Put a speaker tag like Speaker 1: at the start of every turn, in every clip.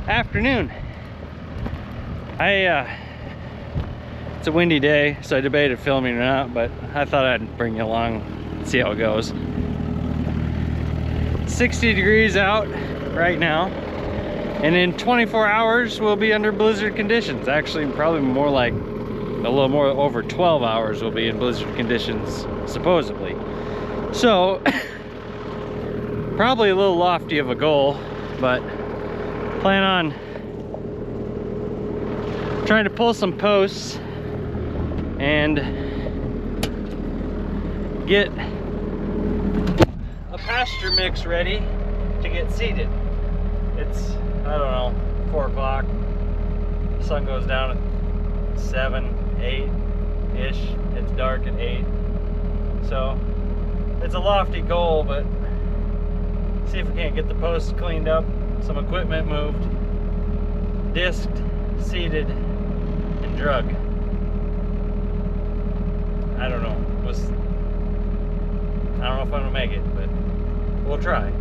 Speaker 1: afternoon. It's a windy day, so I debated filming or not, but I thought I'd bring you along and see how it goes. 60 degrees out right now, and in 24 hours we'll be under blizzard conditions. Actually, probably more like a little more over 12 hours we'll be in blizzard conditions, supposedly. So probably a little lofty of a goal, but plan on trying to pull some posts and get a pasture mix ready to get seeded. It's, I don't know, 4 o'clock. The sun goes down at 7, 8-ish. It's dark at 8. So it's a lofty goal, but see if we can't get the posts cleaned up, some equipment moved, disked, seeded, and drug. I don't know. I don't know if I'm gonna make it, but we'll try.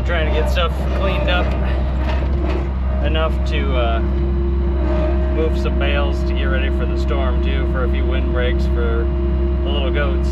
Speaker 1: Trying to get stuff cleaned up enough to move some bales to get ready for the storm too, for a few windbreaks for the little goats.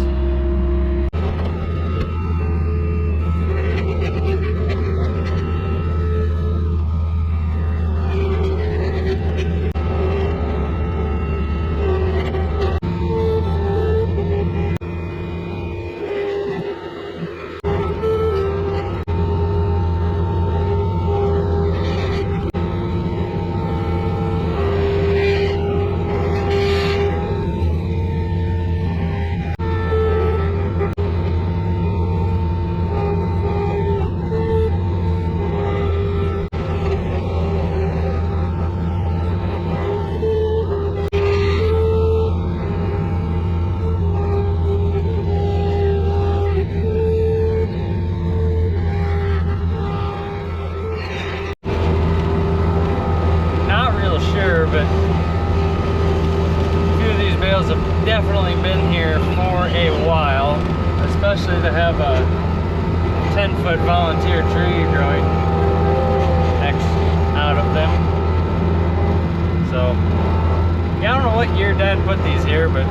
Speaker 1: definitely been here for a while, especially to have a 10-foot volunteer tree growing next out of them. So, yeah, I don't know what year Dad put these here, but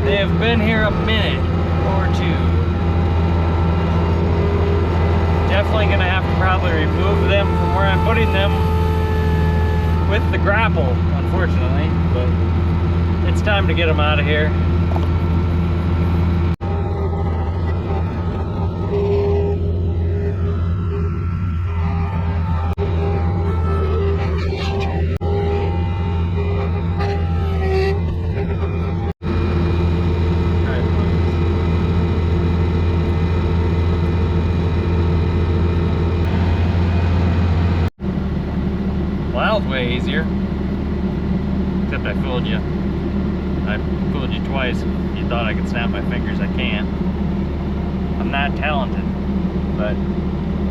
Speaker 1: they have been here a minute or two. Definitely gonna have to probably remove them from where I'm putting them with the grapple, unfortunately, but it's time to get them out of here. Well, that was way easier. Except I fooled you. I fooled you twice. You thought I could snap my fingers. I can't. I'm not talented. But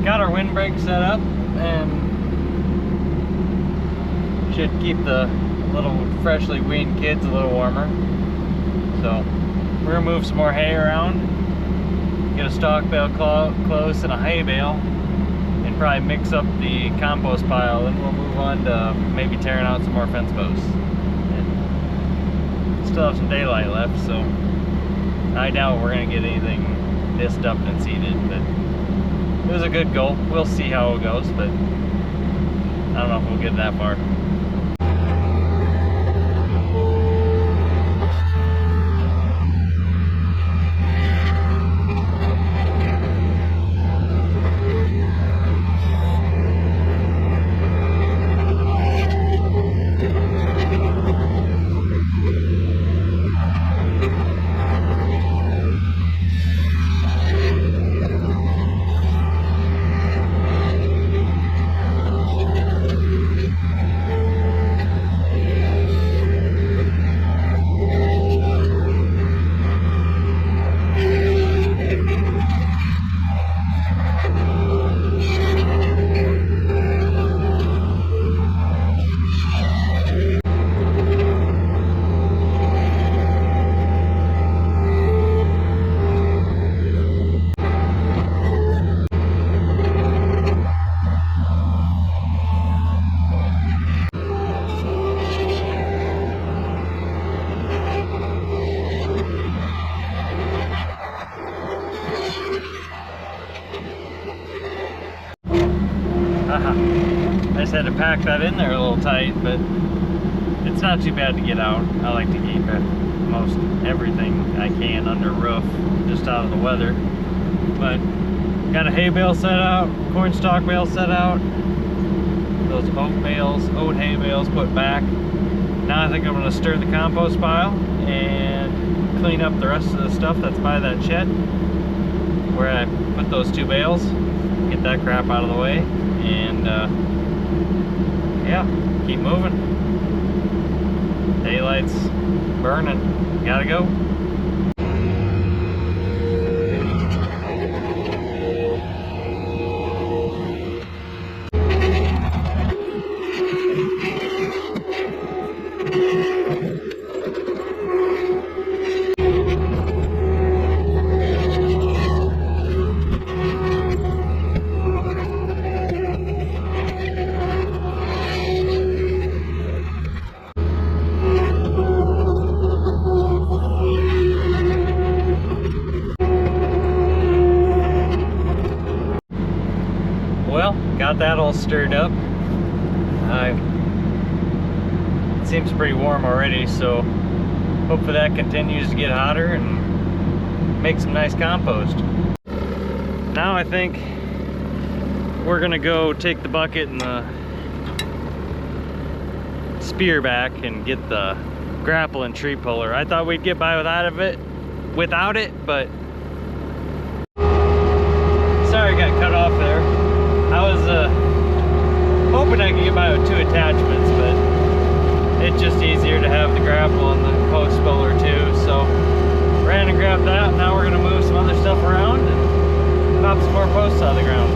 Speaker 1: got our windbreak set up and should keep the little freshly weaned kids a little warmer. So we're gonna move some more hay around, get a stock bale close and a hay bale, and probably mix up the compost pile. Then we'll move on to maybe tearing out some more fence posts. And still have some daylight left, so I doubt we're gonna get anything this dumped and seeded, but it was a good goal. We'll see how it goes, but I don't know if we'll get that far. I just had to pack that in there a little tight, but it's not too bad to get out. I like to keep most everything I can under roof, just out of the weather. But got a hay bale set out, corn stalk bale set out, those oat hay bales put back. Now I think I'm going to stir the compost pile and clean up the rest of the stuff that's by that shed where I put those two bales, get that crap out of the way, and yeah, keep moving. Daylight's burning, gotta go. Well, got that all stirred up. It seems pretty warm already, so hopefully that continues to get hotter and make some nice compost. Now I think we're gonna go take the bucket and the spear back and get the grapple and tree puller. I thought we'd get by without it, but sorry, got cut off there. I was hoping I could get by with two attachments, but it's just easier to have the grapple and the post puller too. So ran and grabbed that. Now we're gonna move some other stuff around and pop some more posts out of the ground.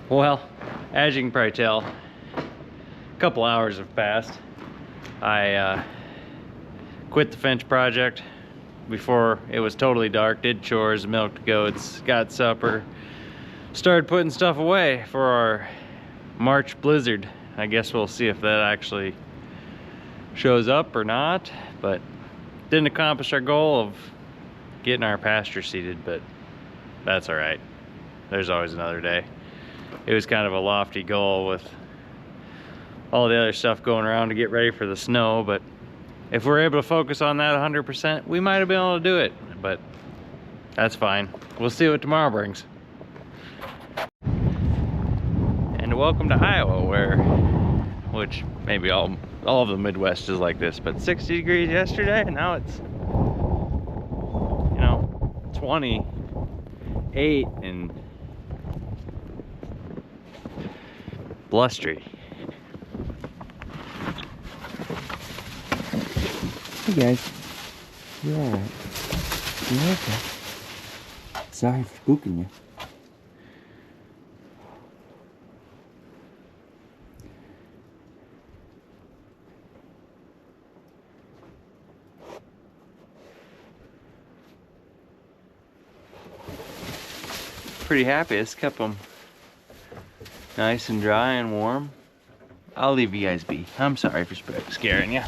Speaker 1: Well, as you can probably tell, a couple hours have passed. I quit the fence project before it was totally dark, did chores, milked goats, got supper, started putting stuff away for our March blizzard. I guess we'll see if that actually shows up or not, but didn't accomplish our goal of getting our pasture seeded, but that's all right. There's always another day. It was kind of a lofty goal with all the other stuff going around to get ready for the snow, but if we're able to focus on that 100%, we might have been able to do it, but that's fine. We'll see what tomorrow brings. And welcome to Iowa, which maybe all of the Midwest is like this, but 60 degrees yesterday, and now it's, 28 and blustery.
Speaker 2: Hey guys, you alright? You okay? Sorry for spooking you.
Speaker 1: Pretty happy. It's kept them nice and dry and warm. I'll leave you guys be. I'm sorry for scaring you.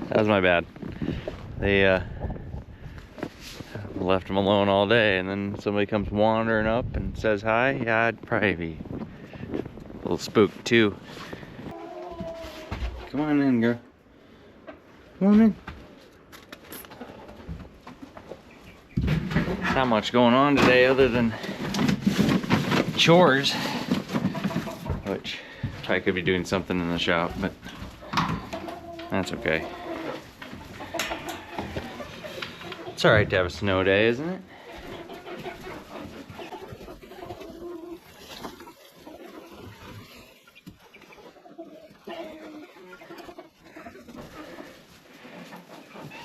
Speaker 1: That was my bad. They left them alone all day, and then somebody comes wandering up and says hi. Yeah, I'd probably be a little spooked too. Come on in, girl. Come on in. Not much going on today other than chores, which I could be doing something in the shop, but that's okay. It's alright to have a snow day, isn't it?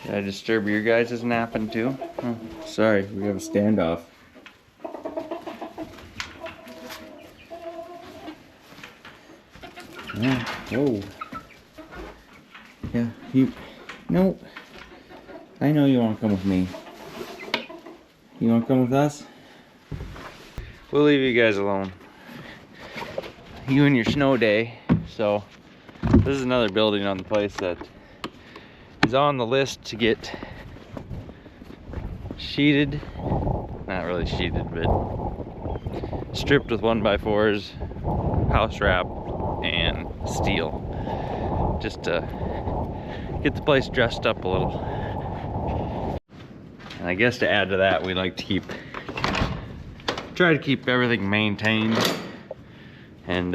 Speaker 1: Did I disturb your guys' napping too? Oh, sorry, we have a standoff. Yeah, whoa. Yeah, no. I know you want to come with me. You want to come with us? we'll leave you guys alone. You and your snow day. So this is another building on the place that is on the list to get sheeted. Not really sheeted, but stripped with 1x4s, house wrap, and steel. Just to get the place dressed up a little. And I guess to add to that, we like to try to keep everything maintained and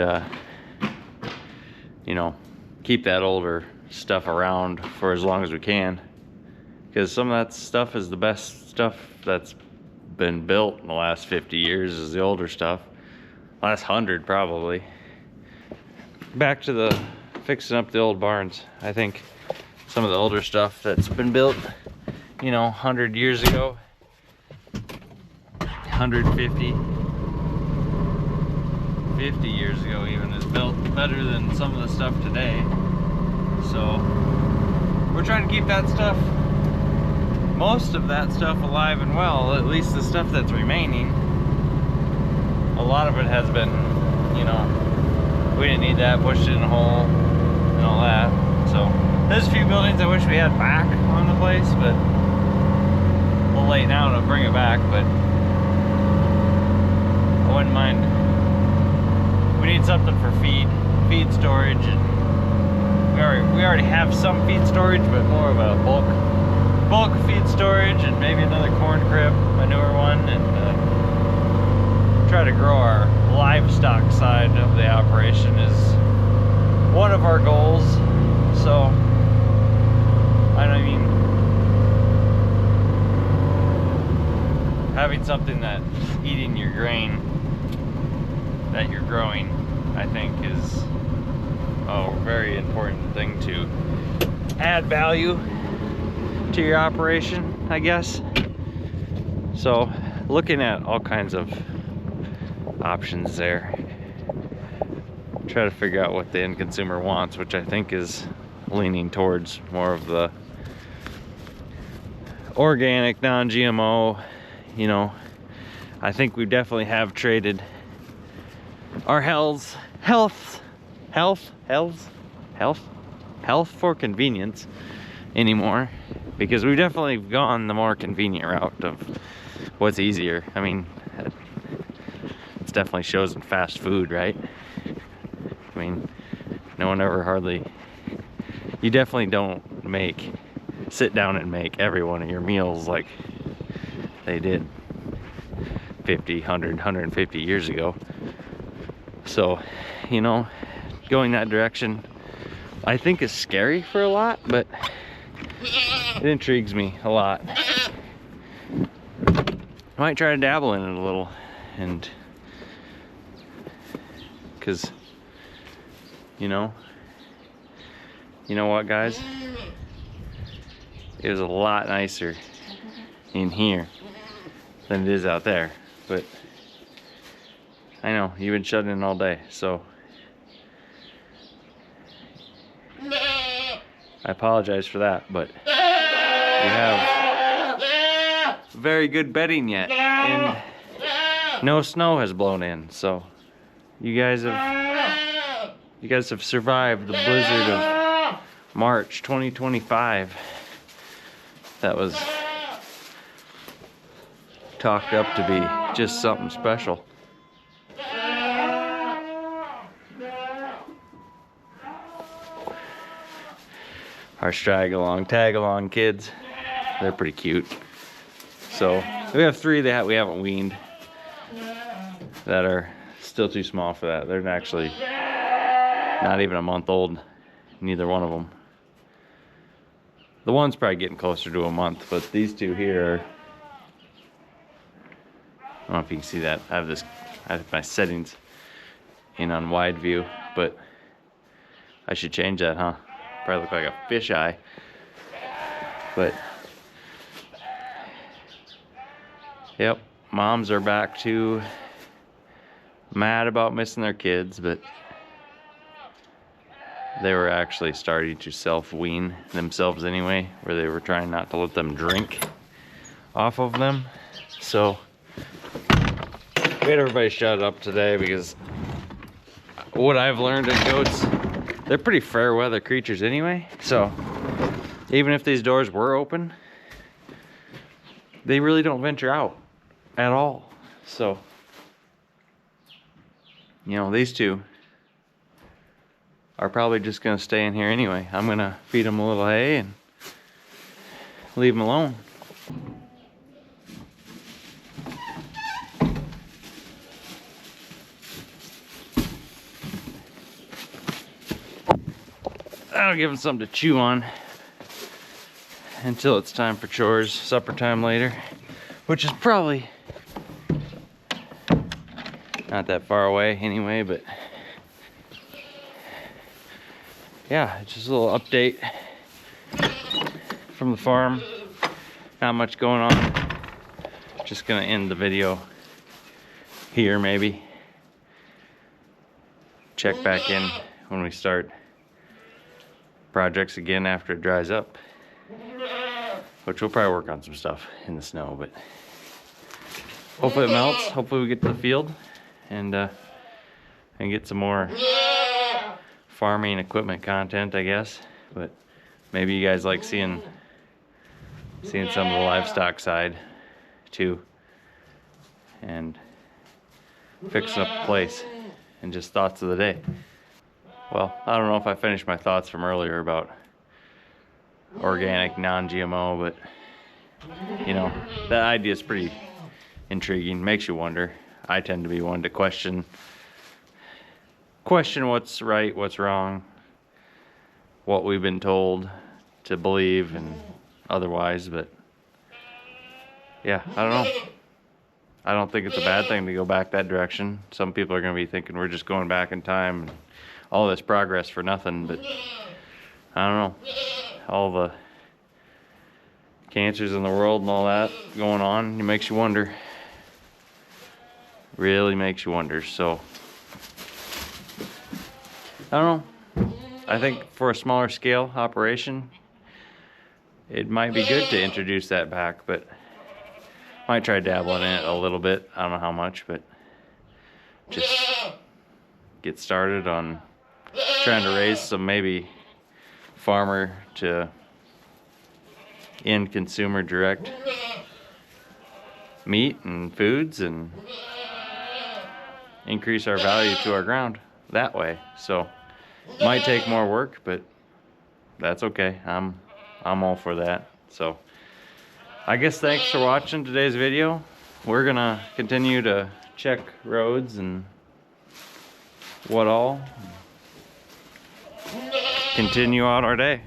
Speaker 1: you know, keep that older stuff around for as long as we can, because some of that stuff is the best stuff that's been built in the last 50 years is the older stuff. Last 100 probably. Back to the fixing up the old barns. I think some of the older stuff that's been built, you know, 100 years ago, 150 50 years ago even, is built better than some of the stuff today. So we're trying to keep that stuff, most of that stuff, alive and well, at least the stuff that's remaining. A lot of it has been, you know, we didn't need that, pushed it in a hole and all that. So there's a few buildings I wish we had back on the place, but a little late now to bring it back, but I wouldn't mind. We need something for feed storage, and we already have some feed storage, but more of a bulk feed storage, and maybe another corn crib, a newer one, and try to grow our livestock side of the operation is one of our goals. So I mean, having something that's eating your grain that you're growing, I think, is a very important thing to add value to your operation, I guess. So looking at all kinds of options there, try to figure out what the end consumer wants, which I think is leaning towards more of the organic, non-GMO. You know, I think we definitely have traded our health for convenience anymore, because we've definitely gone the more convenient route of what's easier. I mean, it's definitely shows in fast food, right? I mean, no one ever hardly, you definitely don't sit down and make every one of your meals like they did 50, 100, 150 years ago. So, you know, going that direction, I think, is scary for a lot, but it intrigues me a lot. I might try to dabble in it a little, and because you know what, guys, it was a lot nicer in here than it is out there. But I know you've been shut in all day, so I apologize for that, but we have very good bedding yet, and no snow has blown in, so you guys have survived the blizzard of March 2025 that was talked up to be just something special. Our tag along kids, they're pretty cute. So we have 3 that we haven't weaned that are still too small for that. They're actually not even a month old, neither one of them. The one's probably getting closer to a month, but these 2 here are, I don't know if you can see that. I have my settings in on wide view, but I should change that, huh? Probably look like a fisheye. But yep, moms are back to mad about missing their kids, but they were actually starting to self-wean themselves anyway, where they were trying not to let them drink off of them. So made everybody shut up today because what I've learned in goats, they're pretty fair weather creatures anyway. So even if these doors were open, they really don't venture out at all. So, you know, these two are probably just gonna stay in here anyway. I'm gonna feed them a little hay and leave them alone. I'll give them something to chew on until it's time for chores, supper time later, which is probably not that far away anyway, but yeah, just a little update from the farm. Not much going on. Just gonna end the video here maybe. Check back in when we start projects again after it dries up, which we'll probably work on some stuff in the snow, but hopefully it melts. Hopefully we get to the field and get some more farming equipment content, I guess. But maybe you guys like seeing some of the livestock side too, and fixing up the place, and just thoughts of the day. Well, I don't know if I finished my thoughts from earlier about organic, non-GMO, but you know, that idea is pretty intriguing. Makes you wonder. I tend to be one to question what's right, what's wrong, what we've been told to believe and otherwise, but yeah, I don't know. I don't think it's a bad thing to go back that direction. Some people are going to be thinking we're just going back in time and all this progress for nothing, but I don't know. All the cancers in the world and all that going on, it makes you wonder. Really makes you wonder. So I don't know. I think for a smaller scale operation, it might be good to introduce that back, but might try dabbling in it a little bit. I don't know how much, but just get started on trying to raise some maybe farmer to end consumer direct meat and foods, and increase our value to our ground that way. So might take more work, but that's okay. I'm all for that. So I guess thanks for watching today's video. We're gonna continue to check roads and what all. Continue on our day.